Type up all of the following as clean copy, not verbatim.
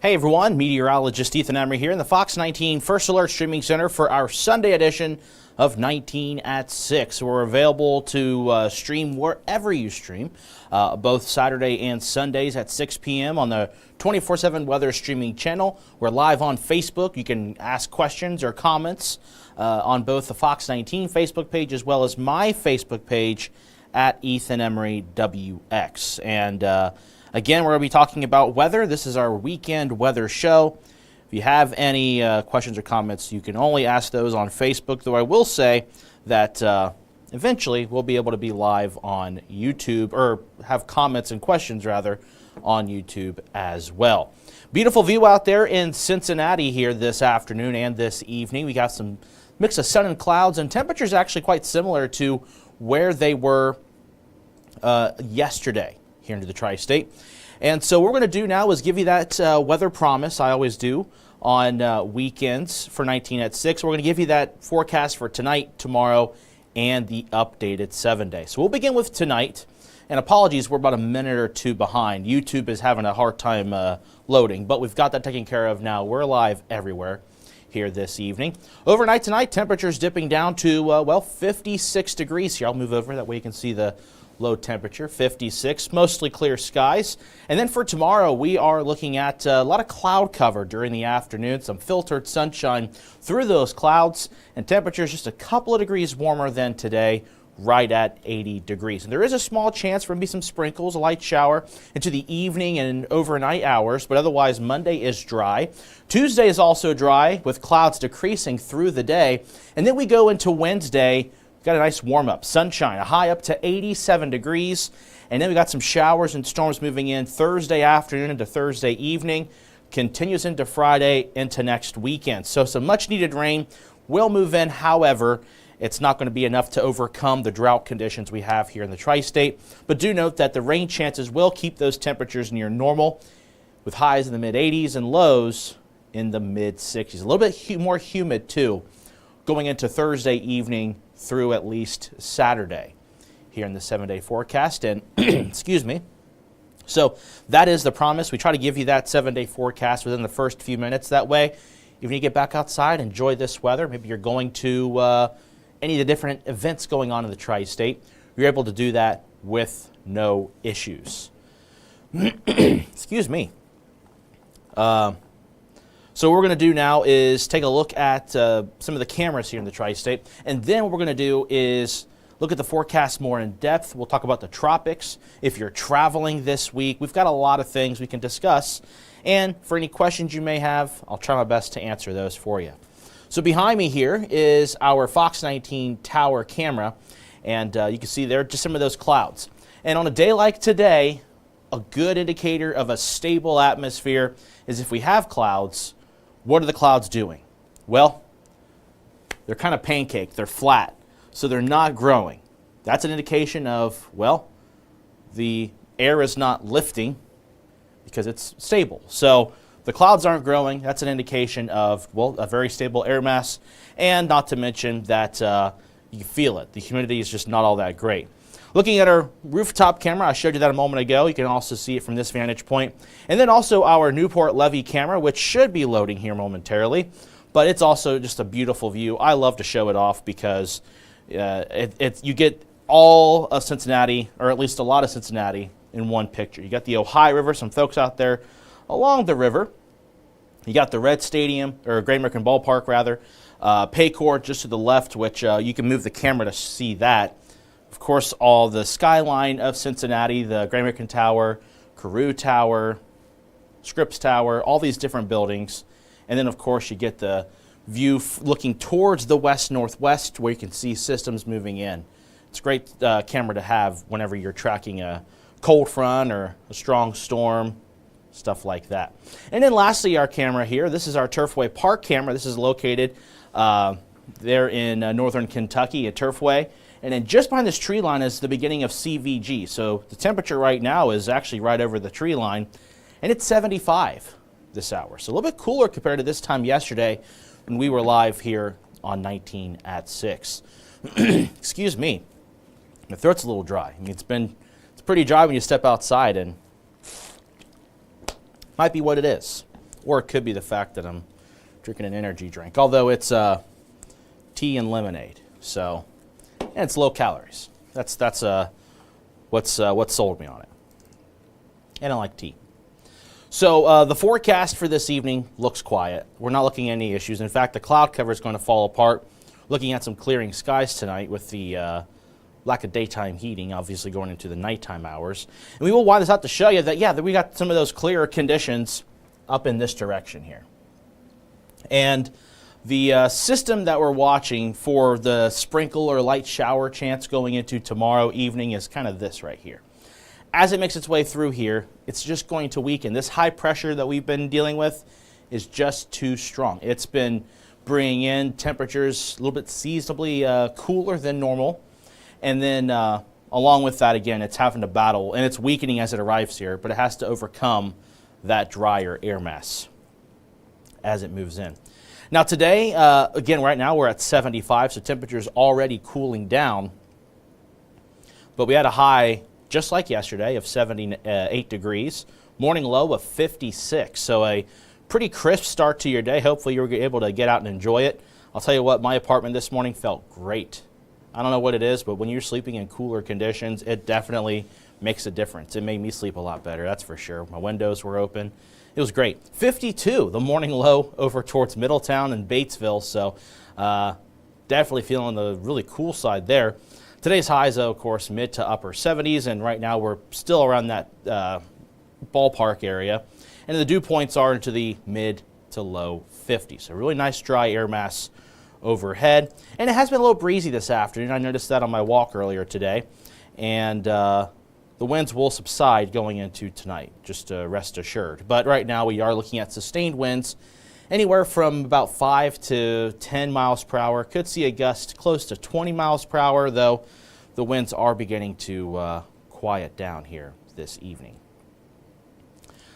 Hey everyone, Meteorologist Emery here in the Fox 19 First Alert Streaming Center for our Sunday edition of 19 at 6. We're available to stream wherever you stream, both Saturday and Sundays at 6 p.m. on the 24/7 Weather Streaming Channel. We're live on Facebook. You can ask questions or comments on both the Fox 19 Facebook page as well as my Facebook page at Ethan Emery WX. And again, we're going to be talking about weather. This is our weekend weather show. If you have any questions or comments, you can only ask those on Facebook, though I will say that eventually we'll be able to be live on YouTube, or have comments and questions, rather, on YouTube as well. Beautiful view out there in Cincinnati here this afternoon and this evening. We got some mix of sun and clouds, and temperatures actually quite similar to where they were yesterday here into the tri-state. And so what we're going to do now is give you that weather promise I always do on weekends for 19 at 6. We're going to give you that forecast for tonight, tomorrow, and the updated 7-day. So we'll begin with tonight. And apologies, we're about a minute or two behind. YouTube is having a hard time loading, but we've got that taken care of now. We're live everywhere here this evening. Overnight tonight, temperatures dipping down to, well, 56 degrees here. I'll move over, that way you can see the low temperature, 56, mostly clear skies. And then for tomorrow, we are looking at a lot of cloud cover during the afternoon, some filtered sunshine through those clouds, and temperatures just a couple of degrees warmer than today, right at 80 degrees. And there is a small chance for maybe some sprinkles, a light shower into the evening and overnight hours, but otherwise Monday is dry. Tuesday is also dry with clouds decreasing through the day. And then we go into Wednesday. Got a nice warm up, sunshine, a high up to 87 degrees. And then we got some showers and storms moving in Thursday afternoon into Thursday evening, continues into Friday into next weekend. So some much needed rain will move in. However, it's not going to be enough to overcome the drought conditions we have here in the tri-state. But do note that the rain chances will keep those temperatures near normal, with highs in the mid 80s and lows in the mid 60s. A little bit more humid too, going into Thursday evening through at least Saturday here in the 7-day forecast. And excuse me. So that is the promise. We try to give you that 7-day forecast within the first few minutes. That way, if you get back outside, enjoy this weather. Maybe you're going to any of the different events going on in the tri-state. You're able to do that with no issues. Excuse me. So what we're going to do now is take a look at some of the cameras here in the tri-state. And then what we're going to do is look at the forecast more in depth. We'll talk about the tropics. If you're traveling this week, we've got a lot of things we can discuss. And for any questions you may have, I'll try my best to answer those for you. So behind me here is our Fox 19 tower camera. And you can see there just some of those clouds. And on a day like today, a good indicator of a stable atmosphere is if we have clouds. What are the clouds doing? Well, they're kind of pancaked. They're flat, so they're not growing. That's an indication of, well, the air is not lifting because it's stable. So the clouds aren't growing. That's an indication of, well, a very stable air mass, and not to mention that you feel it. The humidity is just not all that great. Looking at our rooftop camera, I showed you that a moment ago. You can also see it from this vantage point. And then also our Newport Levee camera, which should be loading here momentarily. But it's also just a beautiful view. I love to show it off because you get all of Cincinnati, or at least a lot of Cincinnati, in one picture. You got the Ohio River, some folks out there along the river. You got the Red Stadium, or Great American Ballpark, rather. Paycor just to the left, which you can move the camera to see that. Of course, all the skyline of Cincinnati, the Great American Tower, Carew Tower, Scripps Tower, all these different buildings. And then, of course, you get the view looking towards the west-northwest where you can see systems moving in. It's a great camera to have whenever you're tracking a cold front or a strong storm, stuff like that. And then lastly, our camera here. This is our Turfway Park camera. This is located there in northern Kentucky at Turfway. And then just behind this tree line is the beginning of CVG. So the temperature right now is actually right over the tree line, and it's 75 this hour. So a little bit cooler compared to this time yesterday when we were live here on 19 at 6. Excuse me. My throat's a little dry. I mean, it's pretty dry when you step outside, and might be what it is. Or it could be the fact that I'm drinking an energy drink, although it's tea and lemonade. So, and it's low calories. That's what's sold me on it. And I like tea. So the forecast for this evening looks quiet. We're not looking at any issues. In fact, the cloud cover is going to fall apart. Looking at some clearing skies tonight with the lack of daytime heating, obviously going into the nighttime hours. And we will wind this out to show you that, yeah, that we got some of those clearer conditions up in this direction here. And the system that we're watching for the sprinkle or light shower chance going into tomorrow evening is kind of this right here. As it makes its way through here, it's just going to weaken. This high pressure that we've been dealing with is just too strong. It's been bringing in temperatures a little bit seasonably cooler than normal. And then along with that, again, it's having to battle, and it's weakening as it arrives here, but it has to overcome that drier air mass as it moves in. Now today, again, right now we're at 75, so temperature's already cooling down. But we had a high, just like yesterday, of 78 degrees. Morning low of 56, so a pretty crisp start to your day. Hopefully you were able to get out and enjoy it. I'll tell you what, my apartment this morning felt great. I don't know what it is, but when you're sleeping in cooler conditions, it definitely makes a difference. It made me sleep a lot better, that's for sure. My windows were open. It was great. 52, the morning low over towards Middletown and Batesville, so definitely feeling the really cool side there. Today's highs, though, of course, mid to upper 70s, and right now we're still around that ballpark area. And the dew points are into the mid to low 50s. So really nice dry air mass overhead. And it has been a little breezy this afternoon. I noticed that on my walk earlier today. And the winds will subside going into tonight, just rest assured. But right now we are looking at sustained winds anywhere from about 5 to 10 miles per hour. Could see a gust close to 20 miles per hour, though the winds are beginning to quiet down here this evening.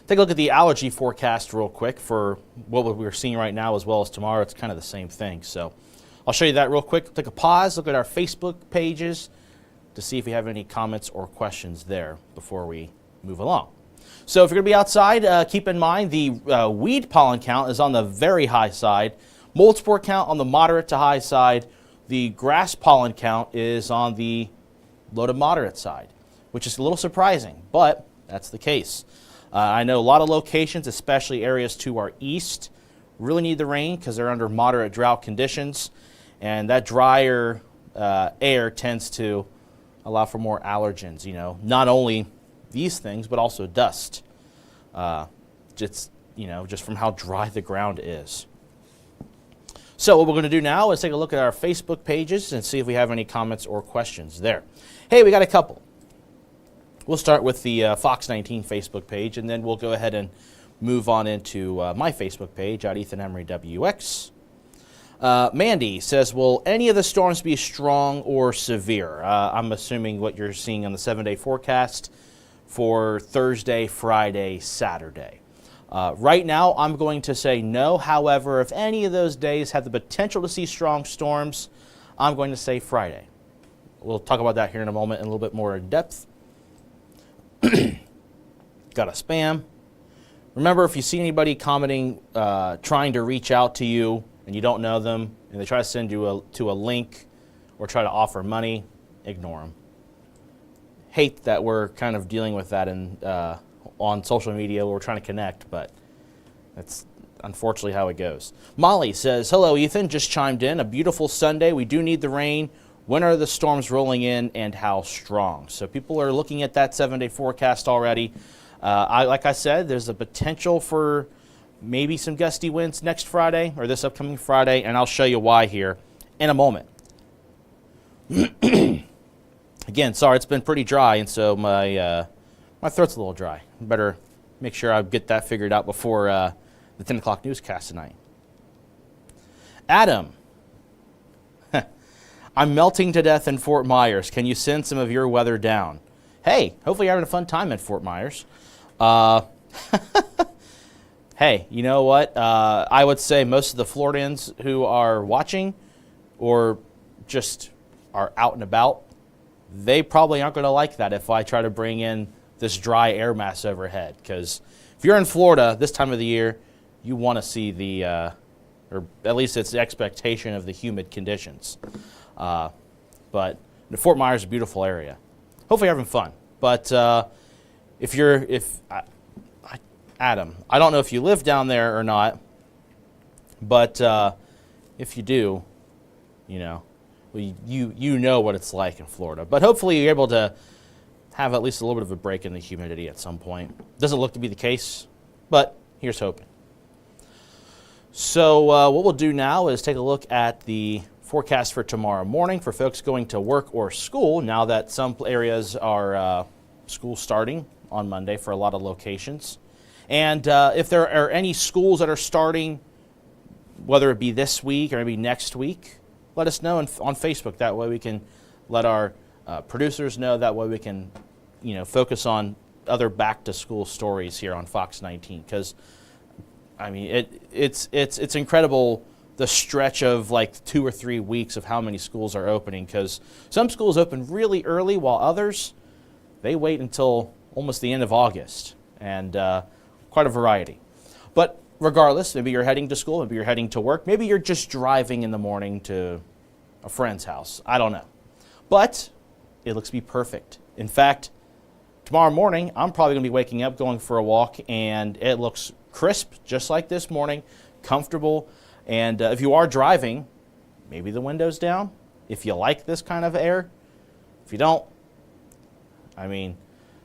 Take a look at the allergy forecast real quick for what we're seeing right now as well as tomorrow. It's kind of the same thing. So I'll show you that real quick. Take a pause, look at our Facebook pages to see if we have any comments or questions there before we move along. So if you're going to be outside, keep in mind the weed pollen count is on the very high side. Mold spore count on the moderate to high side. The grass pollen count is on the low to moderate side, which is a little surprising, but that's the case. I know a lot of locations, especially areas to our east, really need the rain because they're under moderate drought conditions, and that drier air tends to allow for more allergens, you know, not only these things, but also dust, just from how dry the ground is. So what we're going to do now is take a look at our Facebook pages and see if we have any comments or questions there. Hey, we got a couple. We'll start with the Fox 19 Facebook page, and then we'll go ahead and move on into my Facebook page at Ethan Emery WX. Mandy says, will any of the storms be strong or severe? I'm assuming what you're seeing on the 7-day forecast for Thursday, Friday, Saturday. Right now, I'm going to say no. However, if any of those days have the potential to see strong storms, I'm going to say Friday. We'll talk about that here in a moment in a little bit more in depth. Got a spam. Remember, if you see anybody commenting, trying to reach out to you and you don't know them, and they try to send you to a link or try to offer money, ignore them. Hate that we're kind of dealing with that on social media where we're trying to connect, but that's unfortunately how it goes. Molly says, hello, Ethan. Just chimed in. A beautiful Sunday. We do need the rain. When are the storms rolling in and how strong? So people are looking at that 7-day forecast already. Like I said, there's a potential for maybe some gusty winds next Friday or this upcoming Friday, and I'll show you why here in a moment. Again, sorry, it's been pretty dry, and so my throat's a little dry. Better make sure I get that figured out before the 10 o'clock newscast tonight. Adam. I'm melting to death in Fort Myers. Can you send some of your weather down? Hey, hopefully you're having a fun time in Fort Myers. Hey, you know what? I would say most of the Floridians who are watching or just are out and about, they probably aren't going to like that if I try to bring in this dry air mass overhead. Because if you're in Florida this time of the year, you want to see the, or at least it's the expectation of the humid conditions. But Fort Myers is a beautiful area. Hopefully you're having fun. But Adam, I don't know if you live down there or not, but if you do, you know, you know what it's like in Florida. But hopefully you're able to have at least a little bit of a break in the humidity at some point. Doesn't look to be the case, but here's hoping. So what we'll do now is take a look at the forecast for tomorrow morning for folks going to work or school, now that some areas are school starting on Monday for a lot of locations. And if there are any schools that are starting, whether it be this week or maybe next week, let us know on Facebook. That way we can let our producers know. That way we can, you know, focus on other back-to-school stories here on Fox 19. Because, I mean, it's incredible the stretch of like 2 or 3 weeks of how many schools are opening. Because some schools open really early, while others, they wait until almost the end of August. And quite a variety. But regardless, maybe you're heading to school, maybe you're heading to work, maybe you're just driving in the morning to a friend's house. I don't know. But it looks to be perfect. In fact, tomorrow morning, I'm probably going to be waking up, going for a walk, and it looks crisp, just like this morning, comfortable. And if you are driving, maybe the window's down, if you like this kind of air. If you don't, I mean,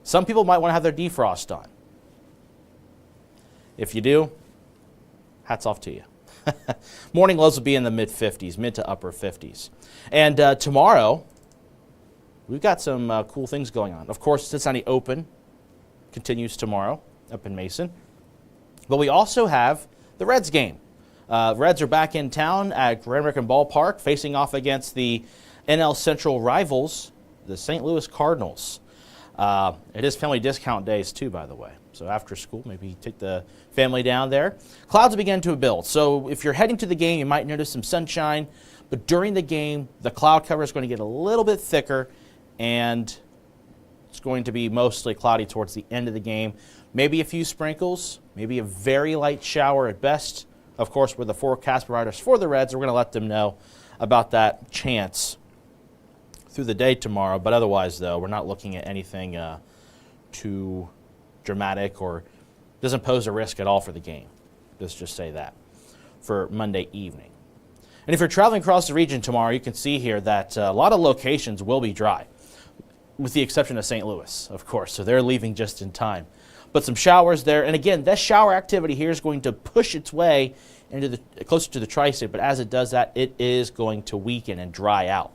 some people might want to have their defrost on. If you do, hats off to you. Morning lows will be in the mid-50s, mid to upper 50s. And tomorrow, we've got some cool things going on. Of course, Cincinnati Open continues tomorrow up in Mason. But we also have the Reds game. Reds are back in town at Grand American Ballpark, facing off against the NL Central rivals, the St. Louis Cardinals. It is family discount days too, by the way. So after school, maybe take the family down there. Clouds begin to build. So if you're heading to the game, you might notice some sunshine. But during the game, the cloud cover is going to get a little bit thicker, and it's going to be mostly cloudy towards the end of the game. Maybe a few sprinkles, maybe a very light shower at best. Of course, with the forecast providers for the Reds, we're going to let them know about that chance through the day tomorrow. But otherwise, though, we're not looking at anything too dramatic or doesn't pose a risk at all for the game. Let's just say that for Monday evening. And if you're traveling across the region tomorrow, you can see here that a lot of locations will be dry, with the exception of St. Louis, of course. So they're leaving just in time. But some showers there. And again, that shower activity here is going to push its way into the closer to the tri-state. But as it does that, it is going to weaken and dry out.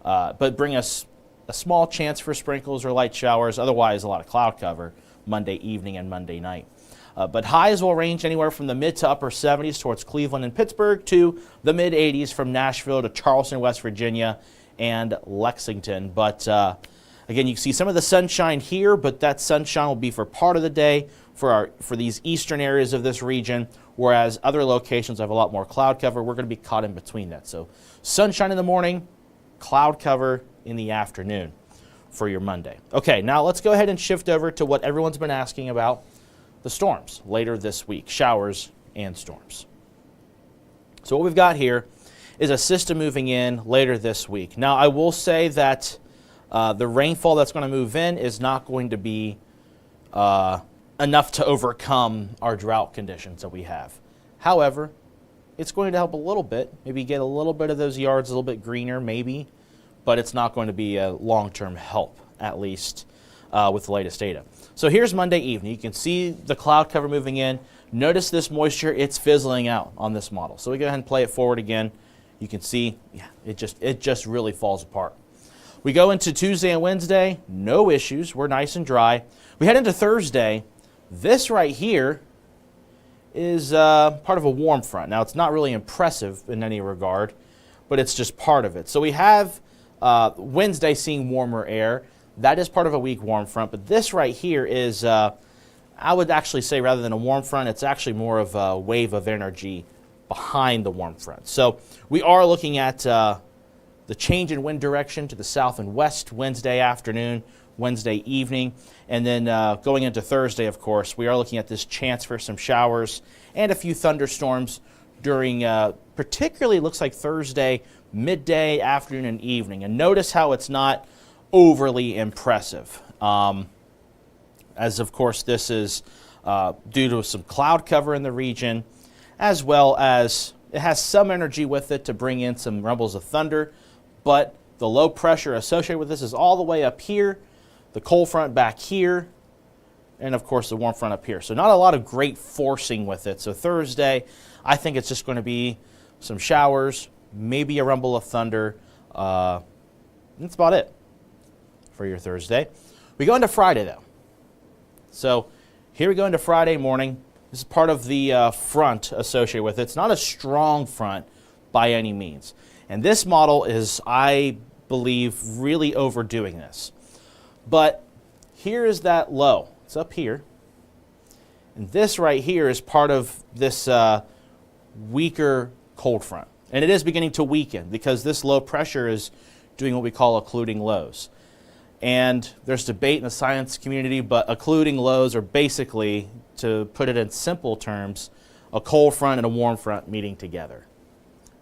But bring us a small chance for sprinkles or light showers. Otherwise, a lot of cloud cover Monday evening and Monday night. But highs will range anywhere from the mid to upper 70s towards Cleveland and Pittsburgh to the mid 80s from Nashville to Charleston, West Virginia, and Lexington. But again, you can see some of the sunshine here, but that sunshine will be for part of the day for these eastern areas of this region, whereas other locations have a lot more cloud cover. We're going to be caught in between that. So sunshine in the morning, cloud cover in the afternoon for your Monday. Okay, now let's go ahead and shift over to what everyone's been asking about, the storms later this week, showers and storms. So what we've got here is a system moving in later this week. Now, I will say that the rainfall that's going to move in is not going to be enough to overcome our drought conditions that we have. However, it's going to help a little bit, maybe get a little bit of those yards a little bit greener, maybe, but it's not going to be a long-term help, at least with the latest data. So here's Monday evening. You can see the cloud cover moving in. Notice this moisture, it's fizzling out on this model. So we go ahead and play it forward again. You can see, yeah, it just really falls apart. We go into Tuesday and Wednesday, no issues. We're nice and dry. We head into Thursday. This right here is part of a warm front. Now, it's not really impressive in any regard, but it's just part of it. So we have Wednesday seeing warmer air. That is part of a weak warm front, but this right here is, I would actually say rather than a warm front, it's actually more of a wave of energy behind the warm front. So we are looking at the change in wind direction to the south and west Wednesday afternoon, Wednesday evening. And then going into Thursday, of course, we are looking at this chance for some showers and a few thunderstorms during particularly looks like Thursday, midday, afternoon, and evening. And notice how it's not overly impressive. As of course this is due to some cloud cover in the region, as well as it has some energy with it to bring in some rumbles of thunder, but the low pressure associated with this is all the way up here, the cold front back here, and of course the warm front up here. So not a lot of great forcing with it. So Thursday, I think it's just going to be some showers, maybe a rumble of thunder. That's about it for your Thursday. We go into Friday though. So here we go into Friday morning. This is part of the front associated with it. It's not a strong front by any means. And this model is, I believe, really overdoing this. But here is that low. It's up here. And this right here is part of this weaker cold front. And it is beginning to weaken because this low pressure is doing what we call occluding lows. And there's debate in the science community, but occluding lows are basically, to put it in simple terms, a cold front and a warm front meeting together.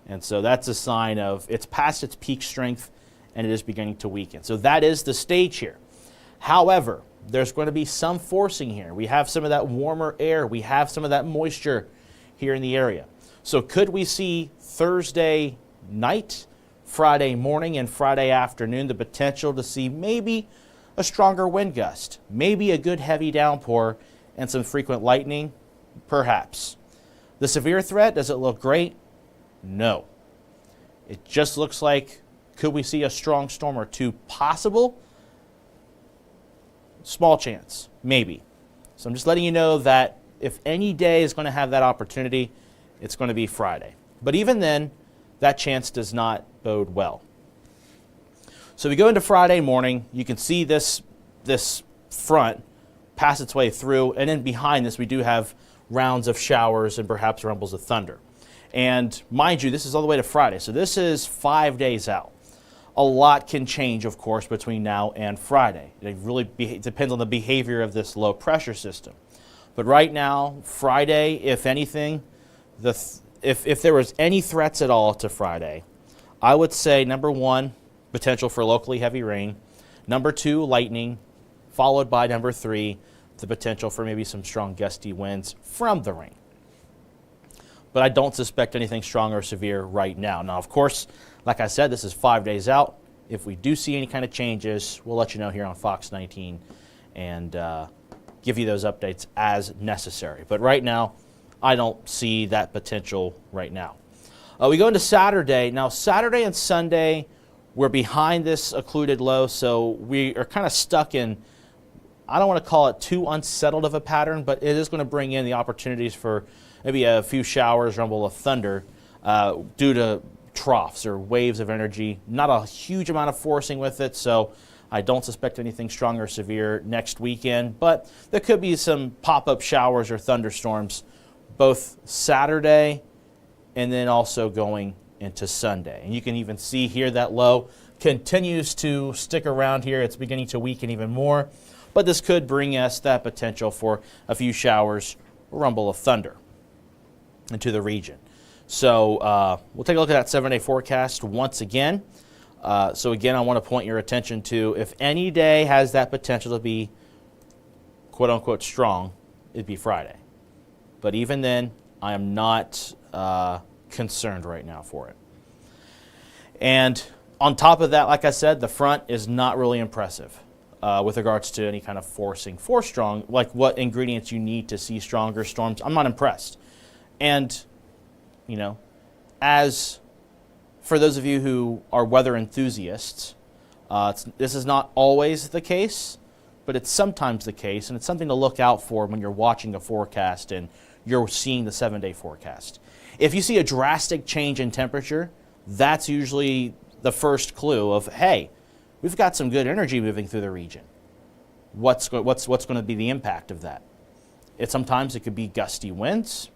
And so that's a sign of it's past its peak strength and it is beginning to weaken. So that is the stage here. However, there's going to be some forcing here. We have some of that warmer air. We have some of that moisture here in the area. So could we see Thursday night, Friday morning, and Friday afternoon the potential to see maybe a stronger wind gust, maybe a good heavy downpour, and some frequent lightning? Perhaps. The severe threat, does it look great? No. It just looks like, could we see a strong storm or two possible? Small chance, maybe. So I'm just letting you know that if any day is going to have that opportunity, it's going to be Friday. But even then, that chance does not bode well. So we go into Friday morning. You can see this front pass its way through, and then behind this we do have rounds of showers and perhaps rumbles of thunder. And mind you, this is all the way to Friday, so this is 5 days out. A lot can change, of course, between now and Friday. It really depends on the behavior of this low pressure system. But right now, Friday, if anything, if there was any threats at all to Friday, I would say, number one, potential for locally heavy rain. Number two, lightning, followed by number three, the potential for maybe some strong gusty winds from the rain. But I don't suspect anything strong or severe right now. Now, of course, like I said, this is 5 days out. If we do see any kind of changes, we'll let you know here on Fox 19 and give you those updates as necessary. But right now, I don't see that potential right now. We go into Saturday. Now, Saturday and Sunday, we're behind this occluded low, so we are kind of stuck in, I don't want to call it too unsettled of a pattern, but it is going to bring in the opportunities for maybe a few showers, rumble of thunder, due to troughs or waves of energy. Not a huge amount of forcing with it, so I don't suspect anything strong or severe next weekend, but there could be some pop-up showers or thunderstorms both Saturday and then also going into Sunday. And you can even see here that low continues to stick around here. It's beginning to weaken even more, but this could bring us that potential for a few showers, rumble of thunder into the region. So we'll take a look at that 7-day forecast once again. So again, I want to point your attention to, if any day has that potential to be quote-unquote strong, it'd be Friday. But even then, I am not concerned right now for it. And on top of that, like I said, the front is not really impressive with regards to any kind of forcing for strong, like what ingredients you need to see stronger storms. I'm not impressed. And, you know, as for those of you who are weather enthusiasts, this is not always the case, but it's sometimes the case, and it's something to look out for when you're watching a forecast and you're seeing the 7-day forecast. If you see a drastic change in temperature, that's usually the first clue of, hey, we've got some good energy moving through the region. What's going to be the impact of that? Sometimes it could be gusty winds.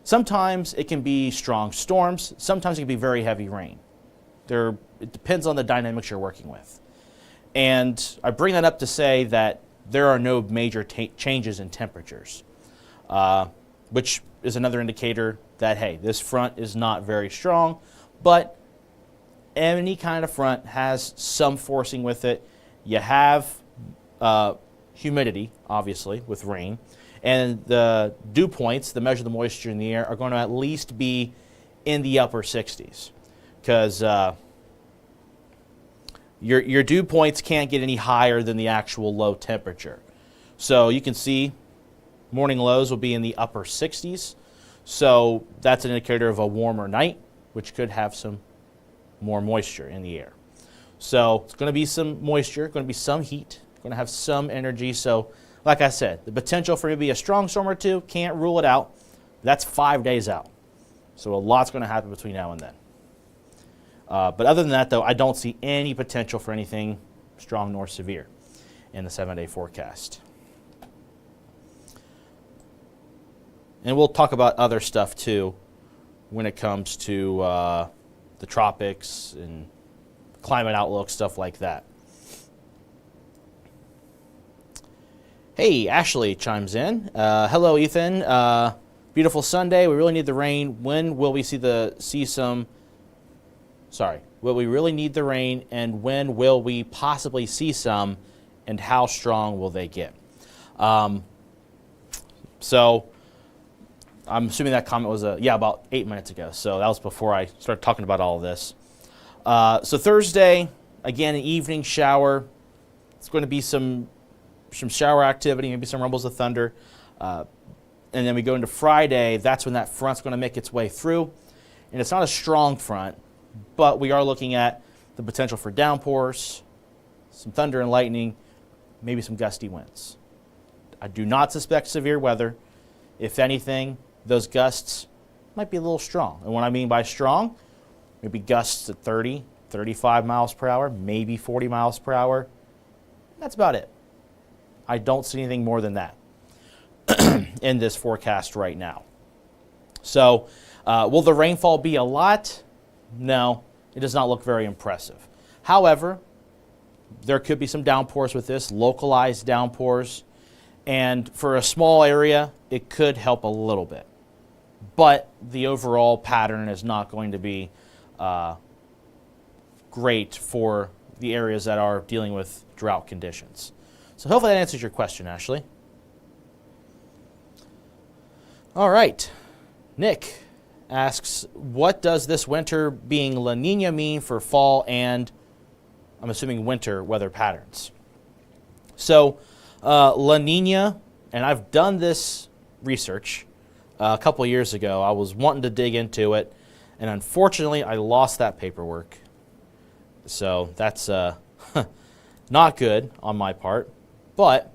Sometimes it can be strong storms. Sometimes it can be very heavy rain. It depends on the dynamics you're working with. And I bring that up to say that there are no major changes in temperatures, which is another indicator that, hey, this front is not very strong, but any kind of front has some forcing with it. You have humidity, obviously, with rain, and the dew points that measure the moisture in the air are going to at least be in the upper 60s, because your dew points can't get any higher than the actual low temperature. So you can see morning lows will be in the upper 60s. So that's an indicator of a warmer night, which could have some more moisture in the air. So it's going to be some moisture, going to be some heat, going to have some energy. So like I said, the potential for maybe a strong storm or two, can't rule it out. That's 5 days out. So a lot's going to happen between now and then. But other than that, though, I don't see any potential for anything strong nor severe in the 7-day forecast. And we'll talk about other stuff, too, when it comes to the tropics and climate outlook, stuff like that. Hey, Ashley chimes in. Hello, Ethan. Beautiful Sunday. We really need the rain. When will we see some... Sorry, will we really need the rain, and when will we possibly see some, and how strong will they get? So I'm assuming that comment was about 8 minutes ago. So that was before I started talking about all of this. So Thursday, again, an evening shower. It's going to be some shower activity, maybe some rumbles of thunder. And then we go into Friday. That's when that front's going to make its way through. And it's not a strong front, but we are looking at the potential for downpours, some thunder and lightning, maybe some gusty winds. I do not suspect severe weather. If anything, those gusts might be a little strong. And what I mean by strong, maybe gusts at 30, 35 miles per hour, maybe 40 miles per hour. That's about it. I don't see anything more than that in this forecast right now. So will the rainfall be a lot? No, it does not look very impressive. However, there could be some downpours with this, localized downpours. And for a small area, it could help a little bit. But the overall pattern is not going to be great for the areas that are dealing with drought conditions. So hopefully that answers your question, Ashley. All right. Nick asks, what does this winter being La Nina mean for fall and, I'm assuming, winter weather patterns? So La Nina, and I've done this research a couple years ago. I was wanting to dig into it, and unfortunately I lost that paperwork. So that's not good on my part. But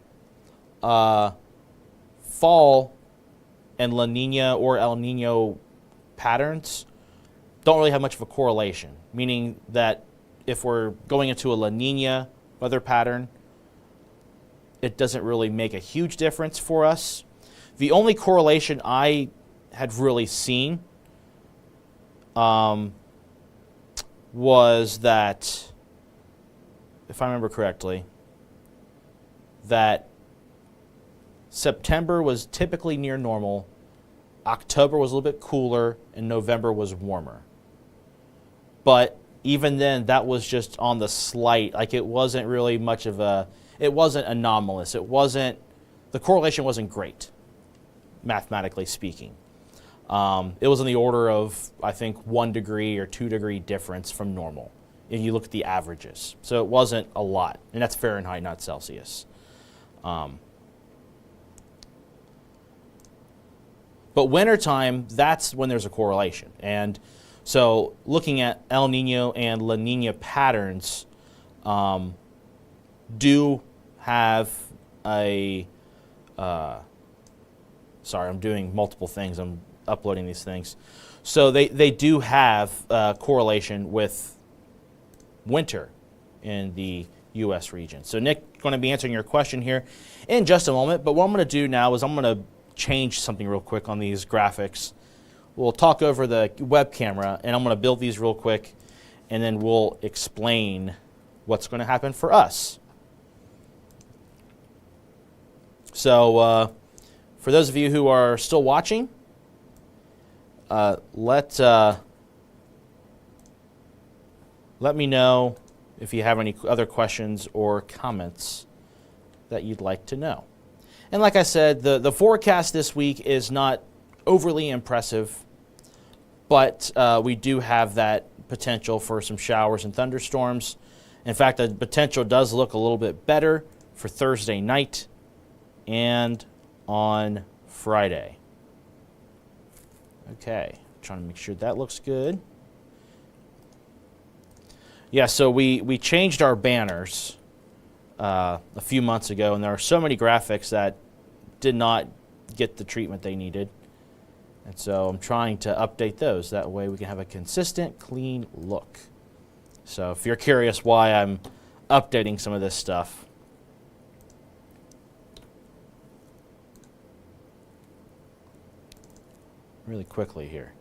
fall and La Nina or El Nino patterns don't really have much of a correlation, meaning that if we're going into a La Nina weather pattern, it doesn't really make a huge difference for us. The only correlation I had really seen was that, if I remember correctly, that September was typically near normal, October was a little bit cooler, and November was warmer. But even then, that was just on the slight, like it wasn't really much of a, it wasn't anomalous. It wasn't, the correlation wasn't great, mathematically speaking. It was in the order of, I think, 1 degree or 2 degree difference from normal if you look at the averages. So it wasn't a lot, and that's Fahrenheit, not Celsius. But wintertime, that's when there's a correlation. And so looking at El Nino and La Nina patterns do have a, sorry, I'm doing multiple things. I'm uploading these things. So they do have a correlation with winter in the U.S. region. So Nick, going to be answering your question here in just a moment. But what I'm going to do now is I'm going to change something real quick on these graphics. We'll talk over the web camera, and I'm going to build these real quick, and then we'll explain what's going to happen for us. So for those of you who are still watching, let me know if you have any other questions or comments that you'd like to know. And like I said, the forecast this week is not overly impressive, but we do have that potential for some showers and thunderstorms. In fact, the potential does look a little bit better for Thursday night and on Friday. Okay, trying to make sure that looks good. Yeah, so we changed our banners a few months ago, and there are so many graphics that did not get the treatment they needed. And so I'm trying to update those. That way we can have a consistent, clean look. So if you're curious why I'm updating some of this stuff, really quickly here.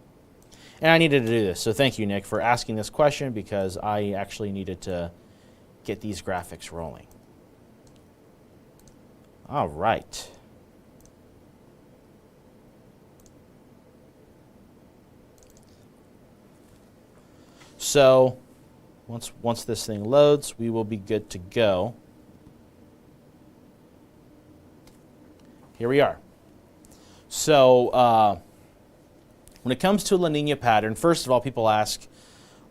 And I needed to do this, so thank you, Nick, for asking this question, because I actually needed to get these graphics rolling. All right. So once this thing loads, we will be good to go. Here we are. So when it comes to La Nina pattern, first of all, people ask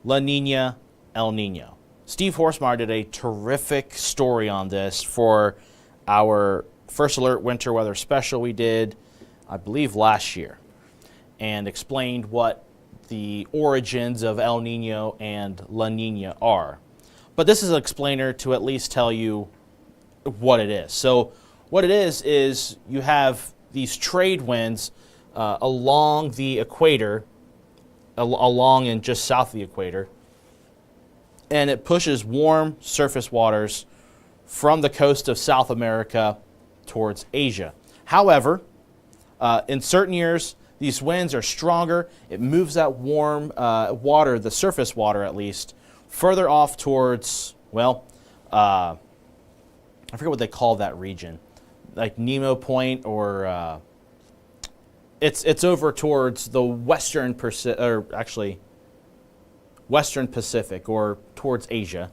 La Nina, El Nino. Steve Horsemeyer did a terrific story on this for our First Alert Winter Weather Special we did, I believe, last year, and explained what the origins of El Nino and La Nina are. But this is an explainer to at least tell you what it is. So what it is you have these trade winds along the equator, along and just south of the equator, and it pushes warm surface waters from the coast of South America towards Asia. However, in certain years, these winds are stronger. It moves that warm water, the surface water at least, further off towards, well, I forget what they call that region, like Nemo Point, or it's over towards the Western Pacific, or towards Asia.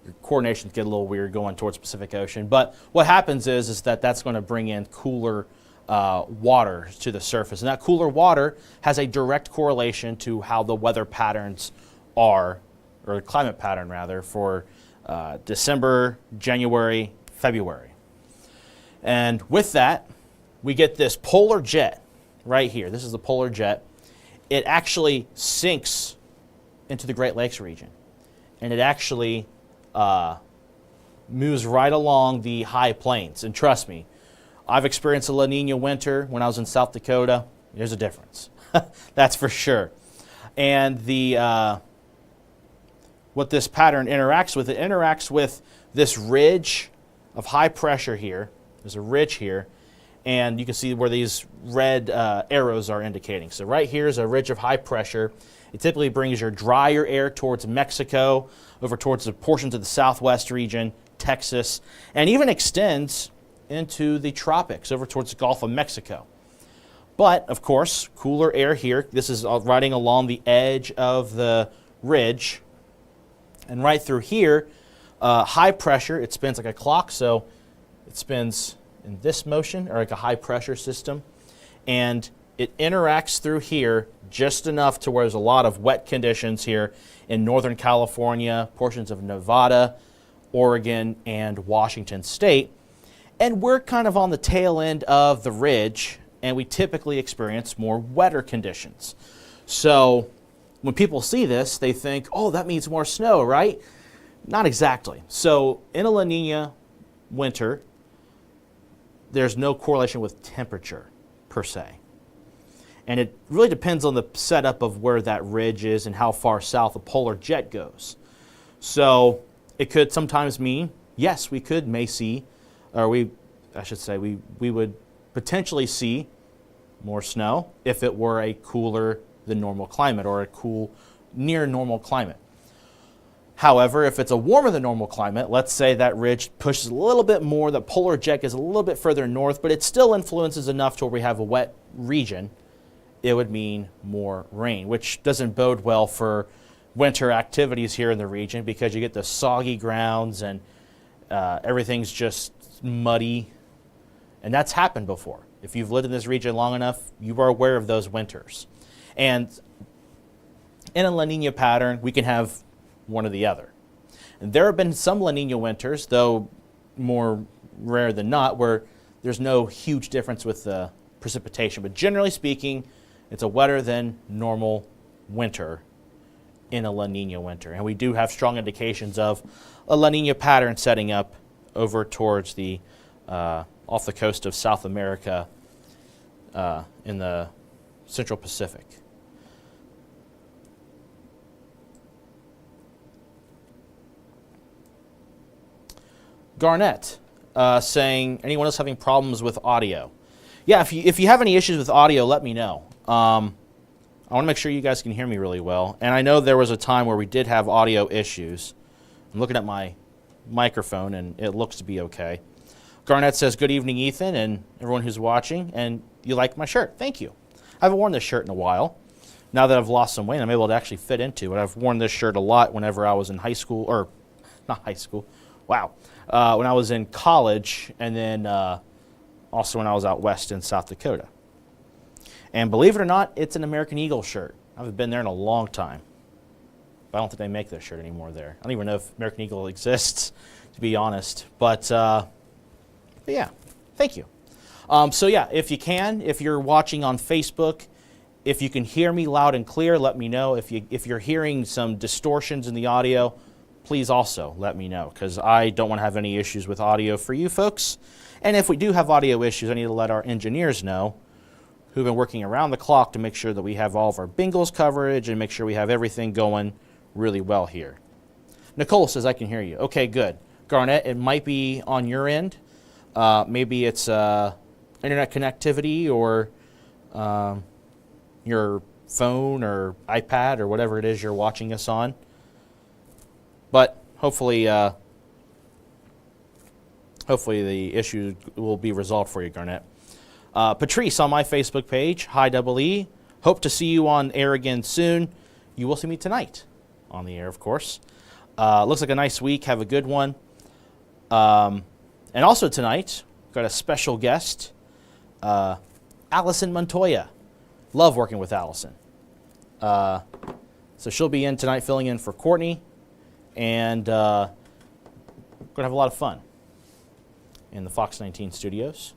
Your coordinations get a little weird going towards Pacific Ocean. But what happens is that that's going to bring in cooler water to the surface. And that cooler water has a direct correlation to how the weather patterns are, or the climate pattern rather, for December, January, February. And with that, we get this polar jet right here. This is the polar jet. It actually sinks into the Great Lakes region. And it actually moves right along the high plains. And trust me, I've experienced a La Nina winter when I was in South Dakota. There's a difference. That's for sure. And what this pattern interacts with, it interacts with this ridge of high pressure here. There's a ridge here. And you can see where these red arrows are indicating. So right here is a ridge of high pressure. It typically brings your drier air towards Mexico, over towards the portions of the southwest region, Texas, and even extends into the tropics, over towards the Gulf of Mexico. But, of course, cooler air here. This is riding along the edge of the ridge. And right through here, high pressure, it spins like a clock, so it spins in this motion, or like a high pressure system, and it interacts through here just enough to where there's a lot of wet conditions here in Northern California, portions of Nevada, Oregon, and Washington State. And we're kind of on the tail end of the ridge, and we typically experience more wetter conditions. So when people see this, they think, oh, that means more snow, right? Not exactly. So in a La Nina winter, there's no correlation with temperature per se. And it really depends on the setup of where that ridge is and how far south the polar jet goes. So it could sometimes mean, yes, we would potentially see more snow if it were a cooler than normal climate, or a cool, near normal climate. However, if it's a warmer than normal climate, let's say that ridge pushes a little bit more, the polar jet is a little bit further north, but it still influences enough to where we have a wet region, it would mean more rain, which doesn't bode well for winter activities here in the region because you get the soggy grounds and everything's just muddy. And that's happened before. If you've lived in this region long enough, you are aware of those winters. And in a La Nina pattern, we can have one or the other. And there have been some La Nina winters, though more rare than not, where there's no huge difference with the precipitation. But generally speaking, it's a wetter than normal winter in a La Nina winter. And we do have strong indications of a La Nina pattern setting up over towards the off the coast of South America in the Central Pacific. Garnett saying, anyone else having problems with audio? Yeah, if you have any issues with audio, let me know. I want to make sure you guys can hear me really well. And I know there was a time where we did have audio issues. I'm looking at my microphone, and it looks to be okay. Garnett says, good evening, Ethan, and everyone who's watching. And you like my shirt. Thank you. I haven't worn this shirt in a while. Now that I've lost some weight, I'm able to actually fit into it. I've worn this shirt a lot whenever I was in high school, or not high school. Wow. When I was in college, and then also when I was out west in South Dakota. And believe it or not, it's an American Eagle shirt. I haven't been there in a long time. But I don't think they make this shirt anymore there. I don't even know if American Eagle exists, to be honest. But yeah, thank you. So yeah, if you can, if you're watching on Facebook, if you can hear me loud and clear, let me know. If you're hearing some distortions in the audio, please also let me know, because I don't want to have any issues with audio for you folks. And if we do have audio issues, I need to let our engineers know, who've been working around the clock to make sure that we have all of our Bengals coverage and make sure we have everything going really well here. Nicole says, I can hear you. Okay, good. Garnett, it might be on your end. Maybe it's internet connectivity or your phone or iPad or whatever it is you're watching us on. But hopefully the issue will be resolved for you, Garnett. Patrice on my Facebook page, hi Double E. Hope to see you on air again soon. You will see me tonight on the air, of course. Looks like a nice week. Have a good one. And also tonight, got a special guest, Allison Montoya. Love working with Allison. So she'll be in tonight filling in for Courtney. And we're going to have a lot of fun in the Fox 19 studios.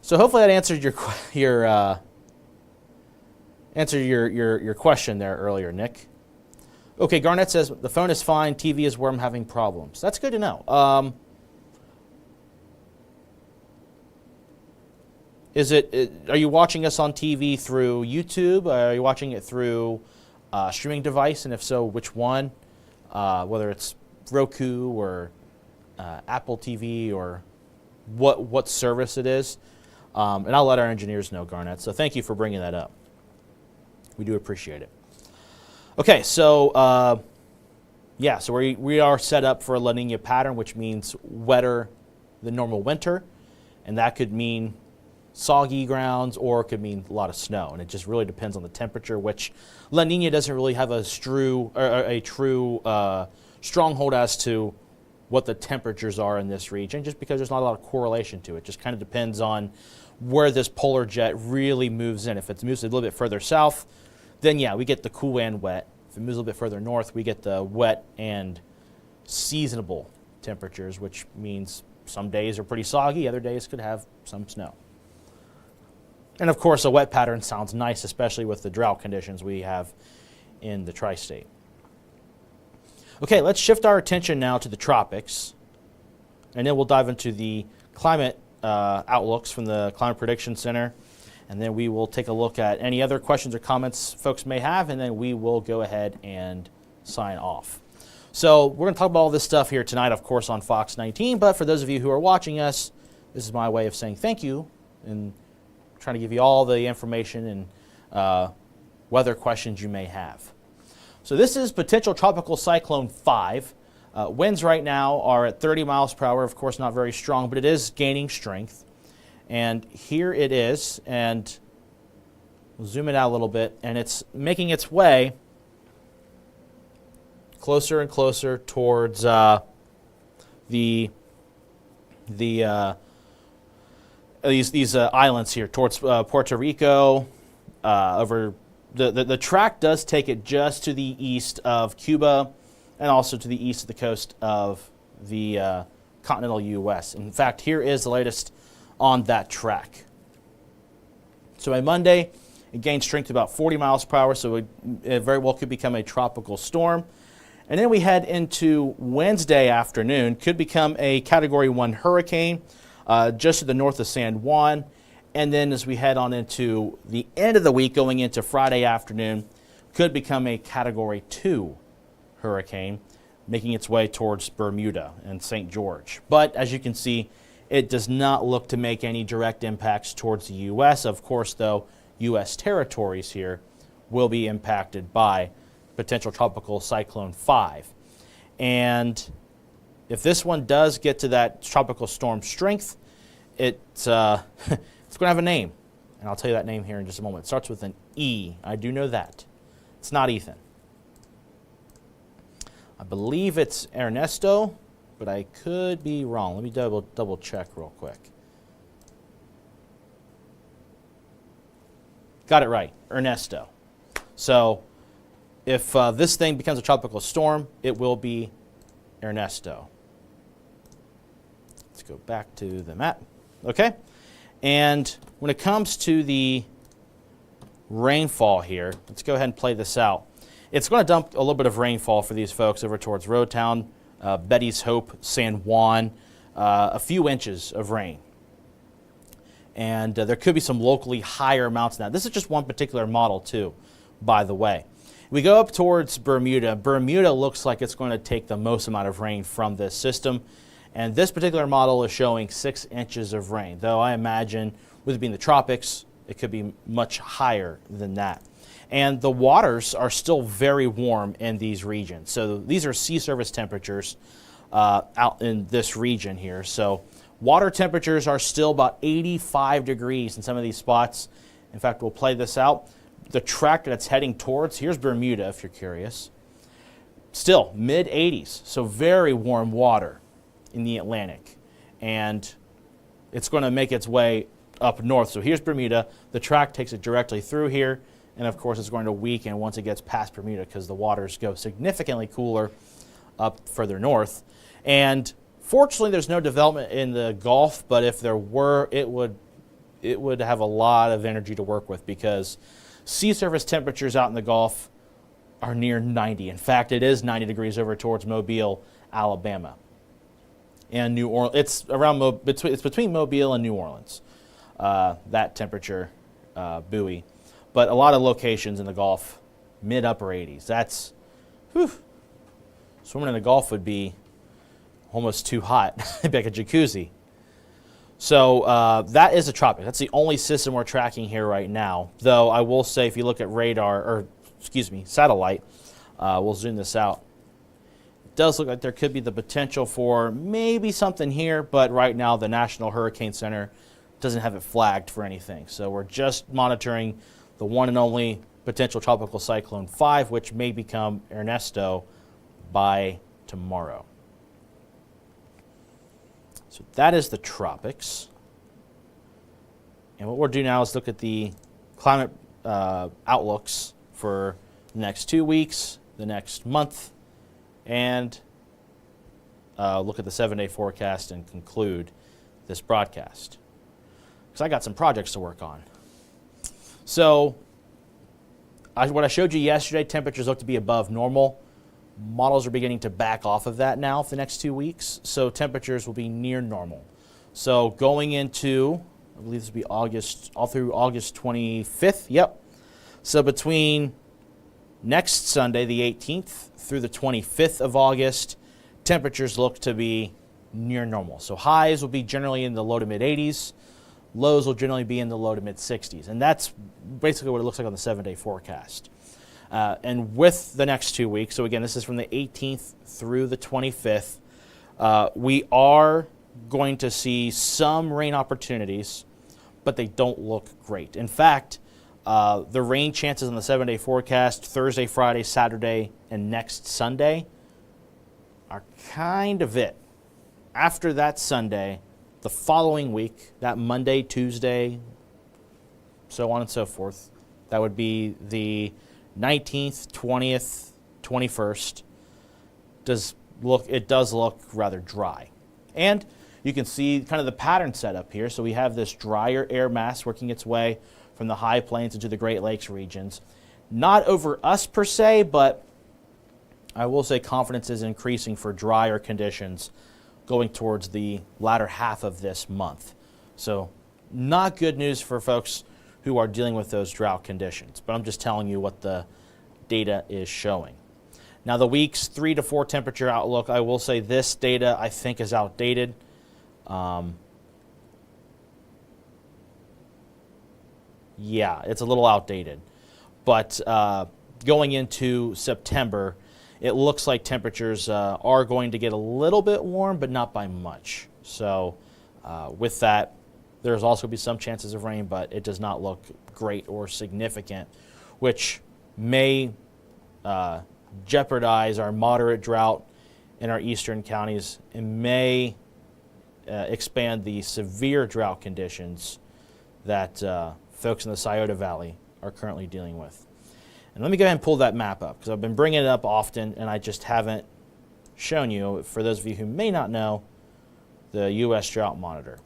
So hopefully that answered your question there earlier, Nick. Okay, Garnett says the phone is fine, TV is where I'm having problems. That's good to know. Are you watching us on TV through YouTube? Are you watching it through a streaming device? And if so, which one? Whether it's Roku or Apple TV or what service it is. And I'll let our engineers know, Garnett. So thank you for bringing that up. We do appreciate it. Okay, so so we are set up for a La Nina pattern, which means wetter than normal winter. And that could mean soggy grounds or it could mean a lot of snow. And it just really depends on the temperature, which La Nina doesn't really have a true stronghold as to what the temperatures are in this region, just because there's not a lot of correlation to it. It just kind of depends on where this polar jet really moves in. If it moves a little bit further south, then yeah, we get the cool and wet. If it moves a little bit further north, we get the wet and seasonable temperatures, which means some days are pretty soggy, other days could have some snow. And of course, a wet pattern sounds nice, especially with the drought conditions we have in the tri-state. Okay, let's shift our attention now to the tropics, and then we'll dive into the climate outlooks from the Climate Prediction Center, and then we will take a look at any other questions or comments folks may have, and then we will go ahead and sign off. So we're going to talk about all this stuff here tonight, of course, on Fox 19, but for those of you who are watching us, this is my way of saying thank you and trying to give you all the information and weather questions you may have. So this is potential tropical cyclone 5. Winds right now are at 30 miles per hour. Of course, not very strong, but it is gaining strength. And here it is, and we'll zoom it out a little bit, and it's making its way closer and closer towards these islands here, towards Puerto Rico. Over the track does take it just to the east of Cuba, and also to the east of the coast of the continental U.S. In fact, here is the latest on that track. So by Monday, it gained strength to about 40 miles per hour, so it very well could become a tropical storm. And then we head into Wednesday afternoon, could become a Category 1 hurricane just to the north of San Juan. And then as we head on into the end of the week, going into Friday afternoon, could become a Category 2 hurricane, making its way towards Bermuda and St. George. But as you can see, it does not look to make any direct impacts towards the U.S. Of course, though, U.S. territories here will be impacted by potential tropical cyclone 5. And if this one does get to that tropical storm strength, it's going to have a name. And I'll tell you that name here in just a moment. It starts with an E. I do know that. It's not Ethan. I believe it's Ernesto, but I could be wrong. Let me double check real quick. Got it right, Ernesto. So if this thing becomes a tropical storm, it will be Ernesto. Let's go back to the map. Okay? And when it comes to the rainfall here, let's go ahead and play this out. It's going to dump a little bit of rainfall for these folks over towards Roadtown, Betty's Hope, San Juan, a few inches of rain. And there could be some locally higher amounts than that. This is just one particular model too, by the way. We go up towards Bermuda. Bermuda looks like it's going to take the most amount of rain from this system. And this particular model is showing 6 inches of rain, though I imagine with it being the tropics, it could be much higher than that. And the waters are still very warm in these regions. So these are sea surface temperatures out in this region here. So water temperatures are still about 85 degrees in some of these spots. In fact, we'll play this out. The track that it's heading towards, here's Bermuda if you're curious. Still mid 80s, so very warm water in the Atlantic. And it's going to make its way up north. So here's Bermuda. The track takes it directly through here. And of course, it's going to weaken once it gets past Bermuda because the waters go significantly cooler up further north. And fortunately, there's no development in the Gulf, but if there were, it would have a lot of energy to work with because sea surface temperatures out in the Gulf are near 90. In fact, it is 90 degrees over towards Mobile, Alabama. And New Orleans, it's between Mobile and New Orleans, that temperature buoy. But a lot of locations in the Gulf, mid-upper 80s. That's, whew, swimming in the Gulf would be almost too hot. It'd be like a jacuzzi. So that is a tropic. That's the only system we're tracking here right now. Though I will say if you look at satellite, we'll zoom this out. It does look like there could be the potential for maybe something here, but right now the National Hurricane Center doesn't have it flagged for anything. So we're just monitoring the one and only potential tropical cyclone 5, which may become Ernesto by tomorrow. So that is the tropics. And what we'll do now is look at the climate outlooks for the next 2 weeks, the next month, and look at the 7-day forecast and conclude this broadcast. Because I got some projects to work on. So what I showed you yesterday, temperatures look to be above normal. Models are beginning to back off of that now for the next 2 weeks, so temperatures will be near normal. So going into, I believe this will be August, all through August 25th, yep. So between next Sunday, the 18th, through the 25th of August, temperatures look to be near normal. So highs will be generally in the low to mid 80s. Lows will generally be in the low to mid 60s. And that's basically what it looks like on the 7-day forecast. And with the next 2 weeks, so again, this is from the 18th through the 25th, we are going to see some rain opportunities, but they don't look great. In fact, the rain chances on the 7-day forecast, Thursday, Friday, Saturday, and next Sunday, are kind of it. After that Sunday, the following week, that Monday, Tuesday, so on and so forth, that would be the 19th, 20th, 21st, it does look rather dry. And you can see kind of the pattern set up here. So we have this drier air mass working its way from the high plains into the Great Lakes regions. Not over us per se, but I will say confidence is increasing for drier conditions going towards the latter half of this month. So not good news for folks who are dealing with those drought conditions, but I'm just telling you what the data is showing. Now the week's 3 to 4 temperature outlook, I will say this data I think is outdated. Yeah, it's a little outdated. But going into September, it looks like temperatures are going to get a little bit warm, but not by much. So with that, there's also be some chances of rain, but it does not look great or significant, which may jeopardize our moderate drought in our eastern counties and may expand the severe drought conditions that folks in the Scioto Valley are currently dealing with. And let me go ahead and pull that map up, because I've been bringing it up often and I just haven't shown you, for those of you who may not know, the U.S. Drought Monitor.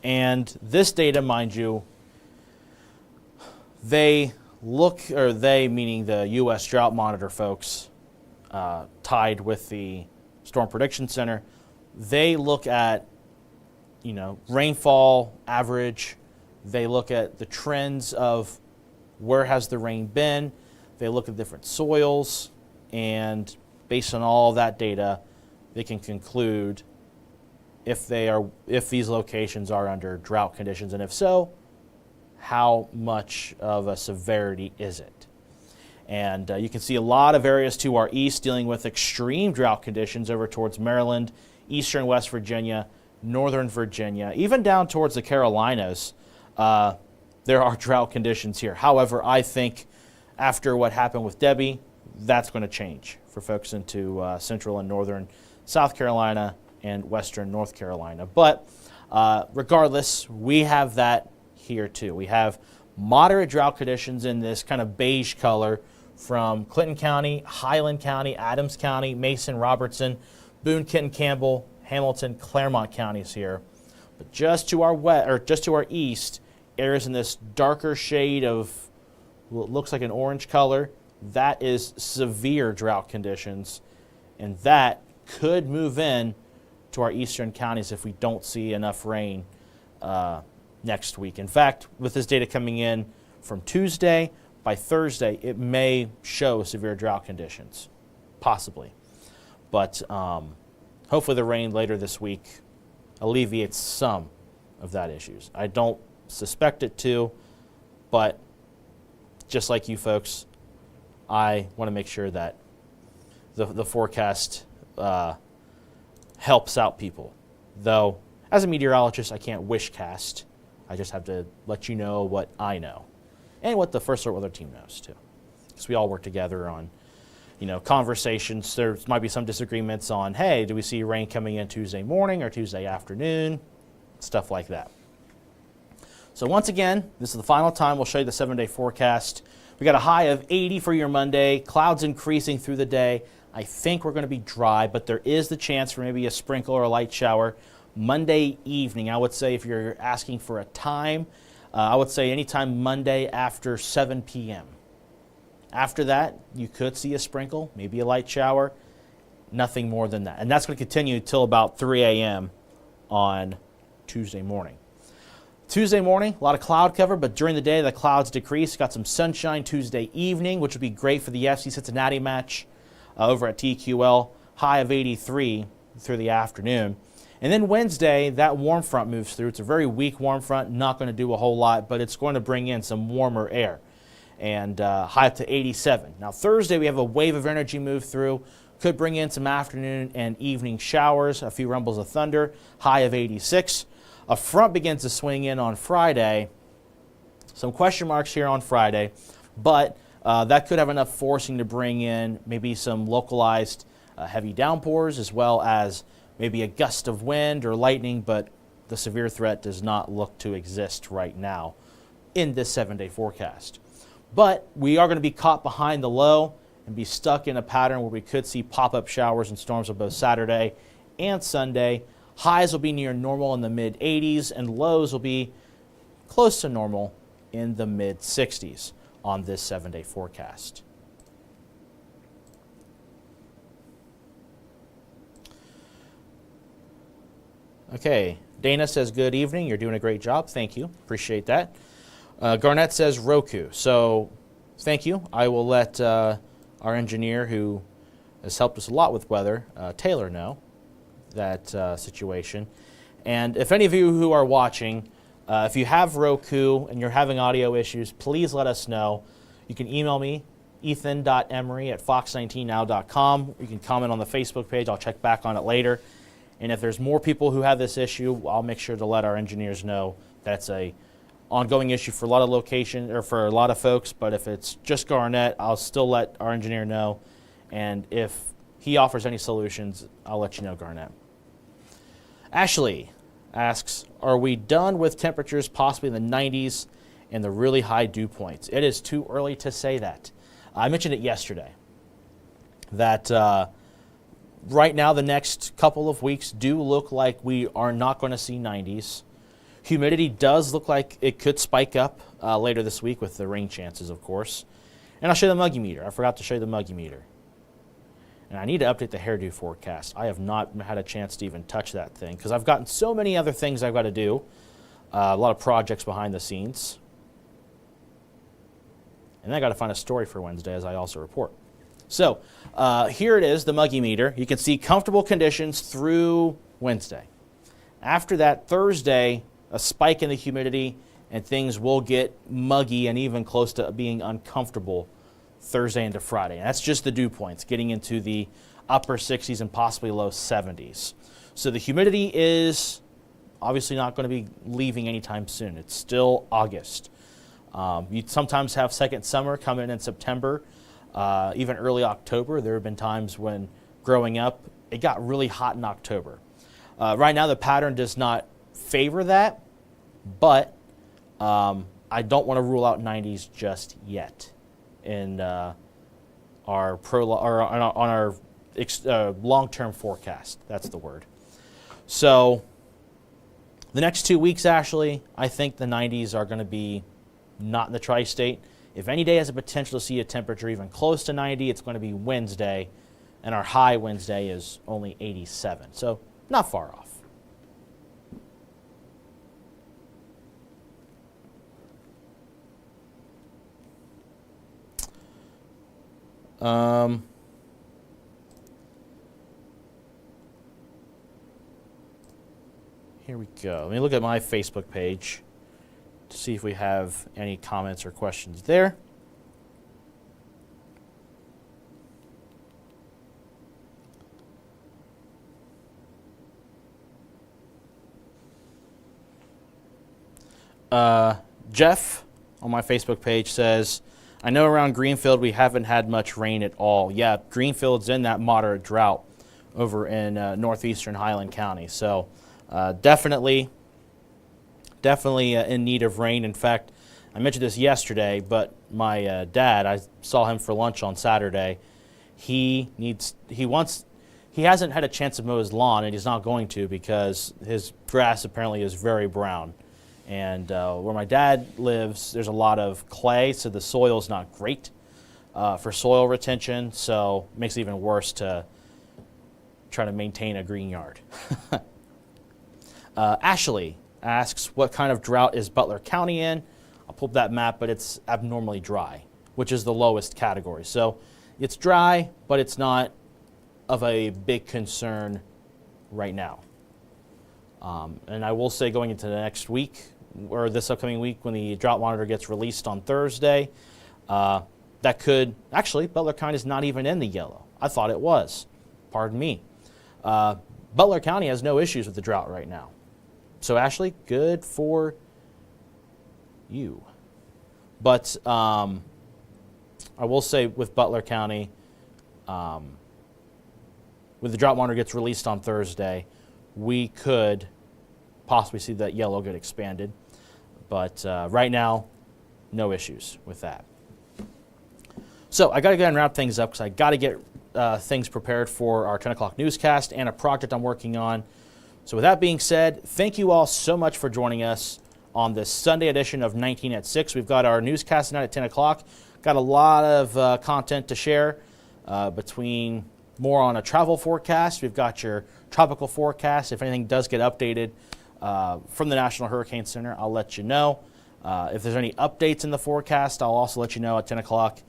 And this data, mind you, they meaning the U.S. Drought Monitor folks, tied with the Storm Prediction Center, they look at, rainfall average. They look at the trends of where has the rain been. They look at different soils, and based on all that data, they can conclude if these locations are under drought conditions, and if so, how much of a severity is it? And you can see a lot of areas to our east dealing with extreme drought conditions over towards Maryland, eastern West Virginia, northern Virginia, even down towards the Carolinas. There are drought conditions here. However, I think after what happened with Debbie, that's going to change for folks into central and northern South Carolina and western North Carolina. But regardless, we have that here too. We have moderate drought conditions in this kind of beige color from Clinton County, Highland County, Adams County, Mason, Robertson, Boone, Kenton, Campbell, Hamilton, Claremont counties here. But just to our east, areas in this darker shade of what looks like an orange color, that is severe drought conditions, and that could move in to our eastern counties if we don't see enough rain next week. In fact, with this data coming in from Tuesday, by Thursday, it may show severe drought conditions, possibly. But hopefully the rain later this week alleviates some of that issues. I don't suspect it to, but just like you folks, I want to make sure that the forecast helps out people. Though, as a meteorologist, I can't wish cast. I just have to let you know what I know and what the First Alert Weather team knows too. Because we all work together on, conversations. There might be some disagreements on, hey, do we see rain coming in Tuesday morning or Tuesday afternoon? Stuff like that. So once again, this is the final time we'll show you the 7-day forecast. We got a high of 80 for your Monday, clouds increasing through the day. I think we're going to be dry, but there is the chance for maybe a sprinkle or a light shower Monday evening. I would say if you're asking for a time, I would say anytime Monday after 7 p.m. After that, you could see a sprinkle, maybe a light shower, nothing more than that. And that's going to continue till about 3 a.m. on Tuesday morning. Tuesday morning, a lot of cloud cover, but during the day, the clouds decrease. Got some sunshine Tuesday evening, which would be great for the FC Cincinnati match over at TQL. High of 83 through the afternoon. And then Wednesday, that warm front moves through. It's a very weak warm front, not going to do a whole lot, but it's going to bring in some warmer air. and high up to 87. Now Thursday we have a wave of energy move through. Could bring in some afternoon and evening showers, a few rumbles of thunder, high of 86. A front begins to swing in on Friday. Some question marks here on Friday, but that could have enough forcing to bring in maybe some localized heavy downpours, as well as maybe a gust of wind or lightning, but the severe threat does not look to exist right now in this 7-day forecast. But we are going to be caught behind the low and be stuck in a pattern where we could see pop-up showers and storms on both Saturday and Sunday. Highs will be near normal in the mid-80s, and lows will be close to normal in the mid-60s on this 7-day forecast. Okay, Dana says, good evening. You're doing a great job. Thank you. Appreciate that. Garnett says Roku. So thank you. I will let our engineer, who has helped us a lot with weather, Taylor, know that situation. And if any of you who are watching, if you have Roku and you're having audio issues, please let us know. You can email me, ethan.emery@fox19now.com. You can comment on the Facebook page. I'll check back on it later. And if there's more people who have this issue, I'll make sure to let our engineers know that's a ongoing issue for a lot of locations or for a lot of folks. But if it's just Garnett, I'll still let our engineer know. And if he offers any solutions, I'll let you know, Garnett. Ashley asks, are we done with temperatures possibly in the 90s and the really high dew points? It is too early to say that. I mentioned it yesterday, that right now the next couple of weeks do look like we are not going to see 90s. Humidity does look like it could spike up later this week with the rain chances, of course. And I'll show you the muggy meter. I forgot to show you the muggy meter. And I need to update the hairdo forecast. I have not had a chance to even touch that thing because I've gotten so many other things I've got to do. A lot of projects behind the scenes. And then I got to find a story for Wednesday, as I also report. So here it is, the muggy meter. You can see comfortable conditions through Wednesday. After that, Thursday, a spike in the humidity, and things will get muggy and even close to being uncomfortable Thursday into Friday. And that's just the dew points, getting into the upper 60s and possibly low 70s. So the humidity is obviously not going to be leaving anytime soon. It's still August. You sometimes have second summer come in September, even early October. There have been times when growing up, it got really hot in October. Right now, the pattern does not favor that, but I don't want to rule out 90s just yet in on our long-term forecast. That's the word. So the next 2 weeks, Ashley, I think the 90s are going to be not in the tri-state. If any day has a potential to see a temperature even close to 90, it's going to be Wednesday, and our high Wednesday is only 87. So not far off. Here we go. Let me look at my Facebook page to see if we have any comments or questions there. Jeff on my Facebook page says, I know around Greenfield we haven't had much rain at all. Yeah, Greenfield's in that moderate drought over in northeastern Highland County. So definitely in need of rain. In fact, I mentioned this yesterday, but my dad, I saw him for lunch on Saturday. He hasn't had a chance to mow his lawn, and he's not going to because his grass apparently is very brown. And where my dad lives, there's a lot of clay, so the soil's not great for soil retention, so it makes it even worse to try to maintain a green yard. Ashley asks, what kind of drought is Butler County in? I'll pull up that map, but it's abnormally dry, which is the lowest category. So it's dry, but it's not of a big concern right now. And I will say going into the next week, or this upcoming week when the drought monitor gets released on Thursday, That could, actually, Butler County is not even in the yellow. I thought it was. Pardon me. Butler County has no issues with the drought right now. So, Ashley, good for you. But I will say with Butler County, when the drought monitor gets released on Thursday, we could possibly see that yellow get expanded. But right now, no issues with that. So I got to go ahead and wrap things up because I got to get things prepared for our 10 o'clock newscast and a project I'm working on. So with that being said, thank you all so much for joining us on this Sunday edition of 19 at 6. We've got our newscast tonight at 10 o'clock. Got a lot of content to share between more on a travel forecast. We've got your tropical forecast. If anything does get updated from the National Hurricane Center, I'll let you know. If there's any updates in the forecast, I'll also let you know at 10 o'clock.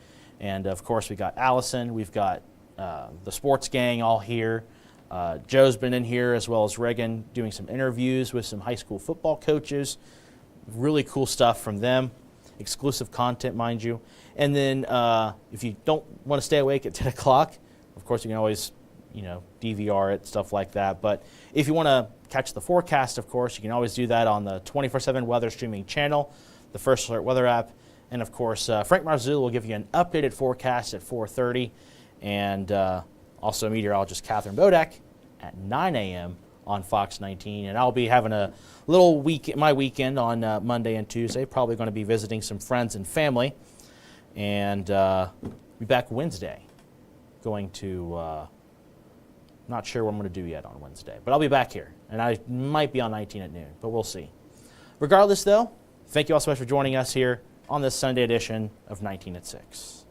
And, of course, we got Allison. We've got the sports gang all here. Joe's been in here, as well as Reagan, doing some interviews with some high school football coaches. Really cool stuff from them. Exclusive content, mind you. And then if you don't want to stay awake at 10 o'clock, of course, you can always, DVR it, stuff like that. But if you want to catch the forecast, of course, you can always do that on the 24/7 weather streaming channel, the First Alert Weather app. And, of course, Frank Marzullo will give you an updated forecast at 4:30. And also meteorologist Catherine Bodak at 9 a.m. on Fox 19. And I'll be having a little my weekend on Monday and Tuesday. Probably going to be visiting some friends and family. And be back Wednesday. Going to, not sure what I'm going to do yet on Wednesday. But I'll be back here. And I might be on 19 at noon. But we'll see. Regardless, though, thank you all so much for joining us here on this Sunday edition of 19 at 6.